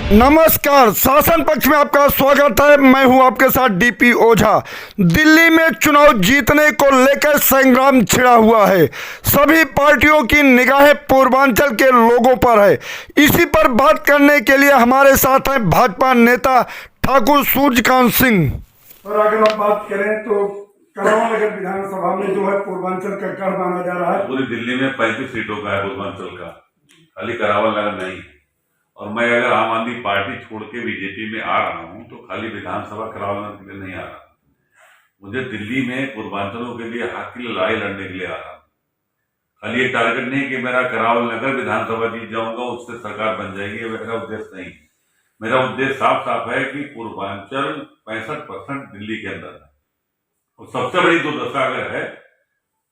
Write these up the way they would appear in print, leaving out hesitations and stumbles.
नमस्कार, शासन पक्ष में आपका स्वागत है। मैं हूं आपके साथ डीपी ओझा। दिल्ली में चुनाव जीतने को लेकर संग्राम छिड़ा हुआ है। सभी पार्टियों की निगाहें पूर्वांचल के लोगों पर है। इसी पर बात करने के लिए हमारे साथ हैं भाजपा नेता ठाकुर सूर्यकांत सिंह। और अगर आप बात करें तो करावल नगर विधानसभा में जो है पूर्वांचल का गढ़ माना जा रहा है। पूरी दिल्ली में 35 सीटों का है पूर्वांचल का, खाली करावल नगर नहीं। और मैं अगर आम आदमी पार्टी छोड़ के बीजेपी में आ रहा हूं तो खाली विधानसभा करावल नगर के लिए नहीं आ रहा। मुझे दिल्ली में पूर्वांचलों के लिए हक की लड़ाई लड़ने के लिए आ रहा हूं। खाली ये टारगेट नहीं कि मेरा करावल नगर विधानसभा जीत जाऊंगा, उससे सरकार बन जाएगी, मेरा उद्देश्य नहीं। मेरा उद्देश्य साफ साफ है कि पूर्वांचल 65% दिल्ली के अंदर है और सबसे बड़ी दुर्दशा अगर है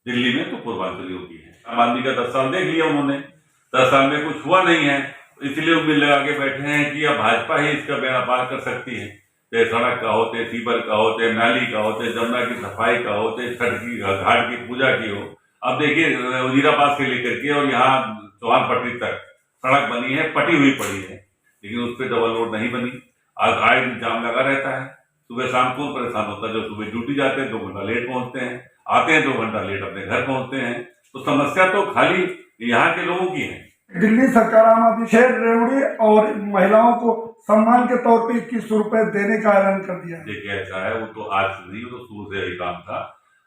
दिल्ली में तो पूर्वांचलियों की है। आम आदमी का 10 साल देख लिया उन्होंने, 10 साल में कुछ हुआ नहीं है, इसलिए उम्मीद लगा के बैठे हैं कि अब भाजपा ही इसका बेड़ा पार कर सकती है। चाहे सड़क का हो, चाहे सीवर का हो, चाहे नाली का हो, चाहे जमुना की सफाई का हो, चाहे छठ की घाट की पूजा की हो। अब देखिए वजीराबाद से लेकर के और यहाँ चौहान पट्टी तक सड़क बनी है, पटी हुई पड़ी है, लेकिन उस पर डबल रोड नहीं बनी। आज आए दिन जाम लगा रहता है, सुबह शाम को परेशान होता है। जो सुबह ड्यूटी जाते हैं 2 घंटा लेट पहुंचते हैं, आते हैं 2 घंटा लेट अपने घर पहुंचते हैं। तो समस्या तो खाली यहाँ के लोगों की है। दिल्ली सरकार आम आदमी से रेवड़ी और महिलाओं को सम्मान के तौर पे 2100 रुपए देने का ऐलान कर दिया। देखिए ऐसा है, वो तो आज से नहीं, वो तो शुरू से यही काम था।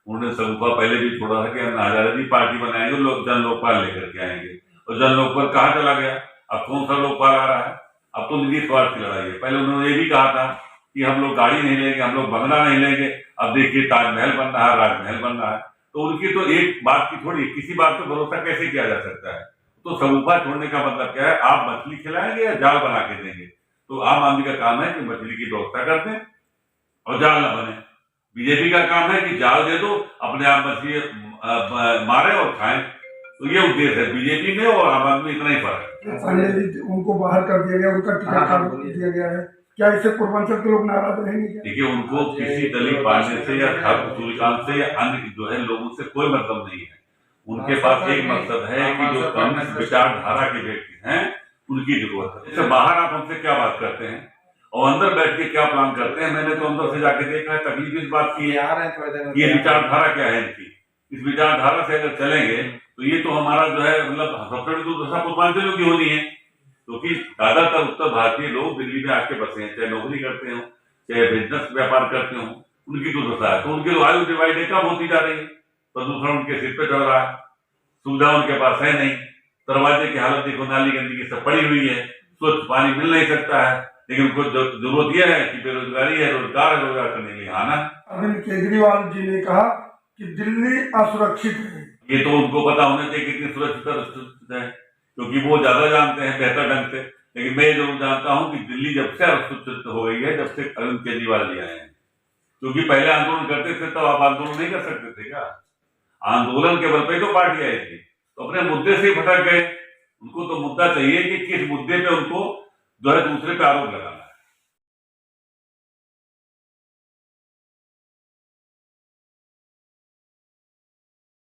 उन्होंने सगुफा पहले भी छोड़ा था कि हम आजादी पार्टी बनाएंगे, लोग जन लोकपाल लेकर के आएंगे। और जन लोकपाल कहाँ चला गया? अब कौन सा लोकपाल आ रहा है? अब तो निजी स्वार्थ की लड़ाई है। पहले उन्होंने ये भी कहा था कि हम लोग गाड़ी नहीं लेंगे, हम लोग बंगला नहीं लेंगे। अब देखिए ताजमहल बन रहा है, राजमहल बन रहा है। तो उनकी तो एक बात की थोड़ी, किसी बात पर भरोसा कैसे किया जा सकता है? तो सगुफा छोड़ने का मतलब क्या है? आप मछली खिलाएंगे या जाल बना के देंगे? तो आम आदमी का काम है कि मछली की व्यवस्था कर दें और जाल ना बने। बीजेपी का काम है कि जाल दे दो, अपने आप मछली मारे और खाएं। तो ये उद्देश्य है बीजेपी में और आम आदमी, इतना ही फर्क है। उनको बाहर कर दिया गया, उनका टिकट काट दिया गया है। क्या इससे पूर्वांचल के लोग नाराज रहेंगे? देखिए उनको किसी दलित पार्टी से या ठाकुर सूर्यकांत से या अन्य जो है लोगों से कोई मतलब नहीं है। उनके पास एक मकसद है कि जो कम्युनिस्ट विचारधारा के व्यक्ति हैं उनकी जरूरत है। इससे बाहर आप हमसे क्या बात करते हैं और अंदर बैठ के क्या प्लान करते हैं? मैंने तो अंदर से जाके देखा है। तकलीफ इस बात की है, ये विचारधारा क्या है इनकी। इस विचारधारा से अगर चलेंगे तो ये तो हमारा जो है मतलब सबसे बड़ी दुर्दशा पूर्वांचलों की होनी है, क्योंकि ज्यादातर उत्तर भारतीय लोग दिल्ली में आके बसे हैं, चाहे नौकरी करते हो, चाहे बिजनेस व्यापार करते हो, उनकी दुर्दशा है। तो उनकी आयु डिवाइड कम होती जा रही है, प्रदूषण उनके सिर पे चढ़ रहा है, सुविधा उनके पास है नहीं। दरवाजे की हालत देखो, नाली गंदगी सब पड़ी हुई है, स्वच्छ पानी मिल नहीं सकता है। लेकिन उनको जरूरत यह है कि बेरोजगारी है, रोजगार है, रोजगार करने के लिए आना। अरविंद केजरीवाल जी ने कहा कि दिल्ली असुरक्षित है। ये तो उनको पता होना चाहिए कितनी सुरक्षित है, क्योंकि वो ज्यादा जानते हैं बेहतर ढंग से। लेकिन मैं जरूर जानता हूं कि दिल्ली जब से असुरक्षित हो गई है, जब से अरविंद केजरीवाल जी आए हैं। क्योंकि पहले आंदोलन करते थे तो आप आंदोलन नहीं कर सकते थे क्या? आंदोलन के बल पे तो पार्टी आई थी, तो अपने मुद्दे से ही भटक गए। उनको तो मुद्दा चाहिए कि किस मुद्दे पे उनको जो है दूसरे पे आरोप लगाना।